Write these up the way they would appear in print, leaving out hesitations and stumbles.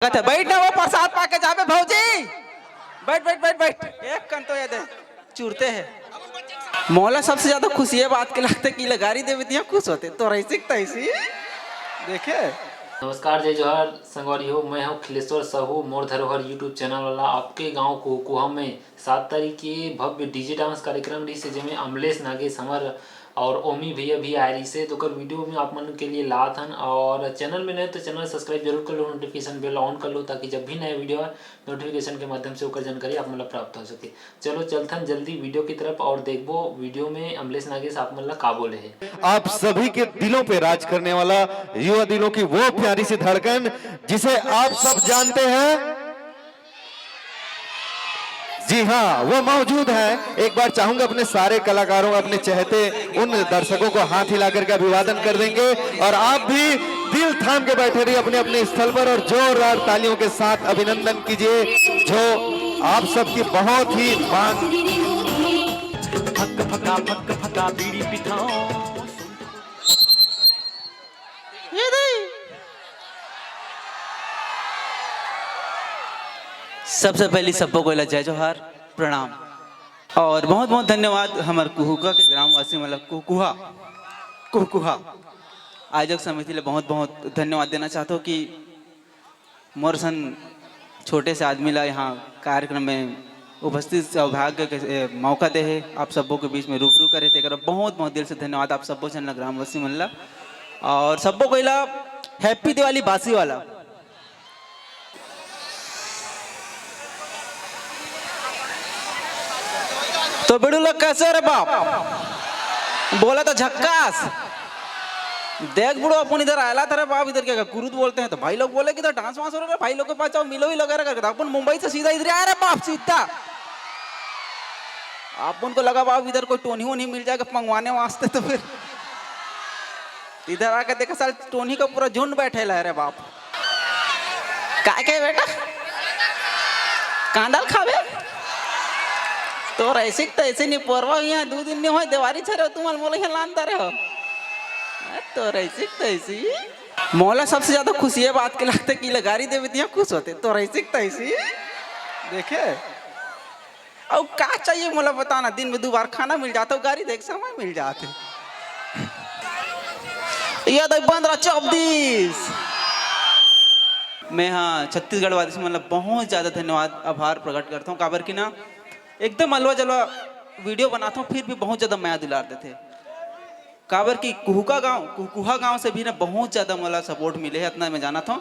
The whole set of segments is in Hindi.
कहते बैठ ना वो प्रसाद पाके जाबे भौजी। बैठ बैठ बैठ बैठ एक कन तो ये दे चूरते हैं। मौला सबसे ज्यादा खुशी है बात के लगते कि लगारी देवी दिया खुश होते तो रही सिकता इसी देखे। नमस्कार, जय जोहर संगवारी हो। मैं हूँ खिलेश्वर साहू, मोर धरोहर यूट्यूब चैनल वाला। आपके गांव कोकुहा में 7 तारीख के भव्य डीजे डांस कार्यक्रम रही से जिसमें अमलेश नागेश हमर और ओमी भैया भी आए रही से। तो कर वीडियो में आप मन के लिए लात हन और चैनल में नए तो चैनल सब्सक्राइब जरूर कर लो, नोटिफिकेशन बेल ऑन कर लो ताकि जब भी नया वीडियो है नोटिफिकेशन के माध्यम से होकर जानकारी आप मतलब प्राप्त हो सके। चलो चलथन जल्दी वीडियो की तरफ और देखो वीडियो में अमलेश नागेश आप मतलब का बोले है। आप सभी के दिलों पे राज करने वाला युवा दिलों की वो प्यारी सी धड़कन जिसे आप सब जानते हैं। जी हाँ, वो मौजूद है। एक बार चाहूंगा अपने सारे कलाकारों, अपने चहते उन दर्शकों को हाथ हिला करके अभिवादन कर देंगे और आप भी दिल थाम के बैठे रहिए अपने अपने स्थल पर और जोरदार तालियों के साथ अभिनंदन कीजिए जो आप सबकी बहुत ही मांग। फक फका बीड़ी पिठाओ सबसे पहली सबको को जय जोहार प्रणाम और बहुत बहुत धन्यवाद हमारे कुहुका के ग्रामवासी मतलब कुहुकुहा आयोजक समिति ले बहुत बहुत धन्यवाद देना चाहता हूँ कि मोरसन छोटे से आदमी ला यहाँ कार्यक्रम में उपस्थित सौभाग्य के मौका दे है आप सबों के बीच में रूबरू करे थे। बहुत बहुत दिल से धन्यवाद आप सबों से ग्रामवासी मन ला और सबों को हैप्पी दिवाली बासी वाला। तो बिड़ू लोग कैसे रे बाप बोला तो झक्कास देख बुड़ो अपन इधर आयला था रे बाप इधर क्या कुरुद बोलते हैं तो भाई लोग बोले कि तो डांस वांस हो रहा है भाई लोग के पास जाओ मिलो ही वगैरह करके अपन मुंबई से सीधा इधर आ रहे बाप सीधा अपन को लगा बाप इधर कोई टोनी वोनी मिल जाएगा मंगवाने वास्ते तो फिर इधर आके देखा साल टोनी का पूरा झुंड बैठे है रे बाप क्या बेटा कांदल खावे तो ऐसे नहीं परवा यहाँ 2 दिन नहीं हो देवारी छे तुम मोला यहाँ लानता रहे हो तो ऐसी मौला सबसे ज्यादा खुशी है बात के लगते कि लगारी देवी दिया खुश होते तो ऐसी देखे। और क्या चाहिए मोला बताना दिन में 2 बार खाना मिल जाता गाड़ी देख समय मिल जाते याद 15-24 मैं हाँ छत्तीसगढ़ वादी से मतलब बहुत ज्यादा धन्यवाद आभार प्रकट करता हूँ काबर की ना एकदम अलवा जलवा वीडियो बनाता हूँ फिर भी बहुत ज्यादा माया दुलार देते काबर की कुहुका गांव से भी ना बहुत ज्यादा मला सपोर्ट मिले है। इतना मैं जाना था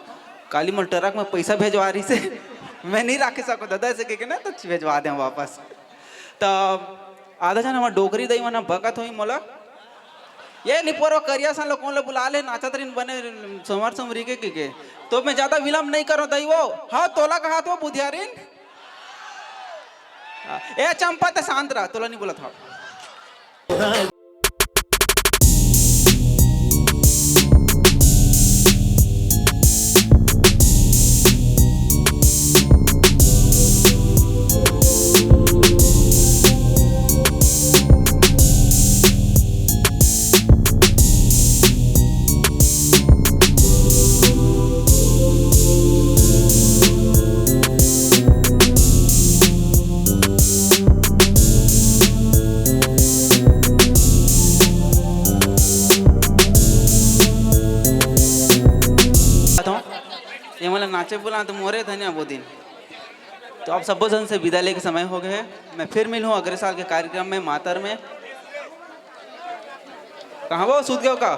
काली मल ट्रक में पैसा भेजवा रही से मैं नहीं रख सको दादा से के ना तो भेजवा दे वापस तो आधा जन हमारा डोगरी दई मना भगत हुई मोला ये निपोरो करिया सन लोग कौन बुला ले नाचा तरीन बने सोमवार सोमरी के तो मैं ज्यादा विलम्ब नहीं करो दई वो हाँ तोला कहा तो बुधियारिन ए चंपा तो शांत रहा तोला नहीं बोला था। ये मतलब नाचे बोला तो मोरे धन्या वो दिन तो आप सब जन से विदा लेके समय हो गए हैं। मैं फिर मिलूँ अगले साल के कार्यक्रम में मातर में कहाँ वो सूद गए का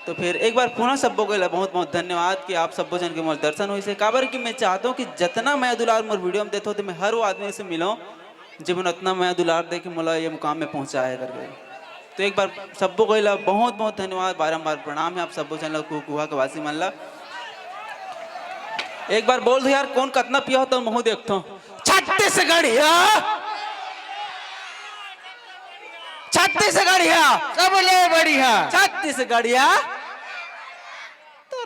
तो फिर एक बार पुनः सबों को बहुत बहुत धन्यवाद कि आप सब जन के मोर दर्शन हुई से काबर कि मैं चाहता हूँ कि जितना मैं दुलार मोर वीडियो में देता हूँ तो मैं हर वो आदमी से मिलूँ जब मैं उतना मैं दुलार दे के मोला ये मुकाम में पहुँचाया करके। तो एक बार सबको को बहुत बहुत धन्यवाद बारंबार प्रणाम है आप सब जन कुहुआ के वासी मन ला। एक बार बोल दो यार कौन कितना पिया हो तो मुँह देखता हूँ छत्तीसगढ़िया सब ले बढ़िया छत्तीसगढ़िया तो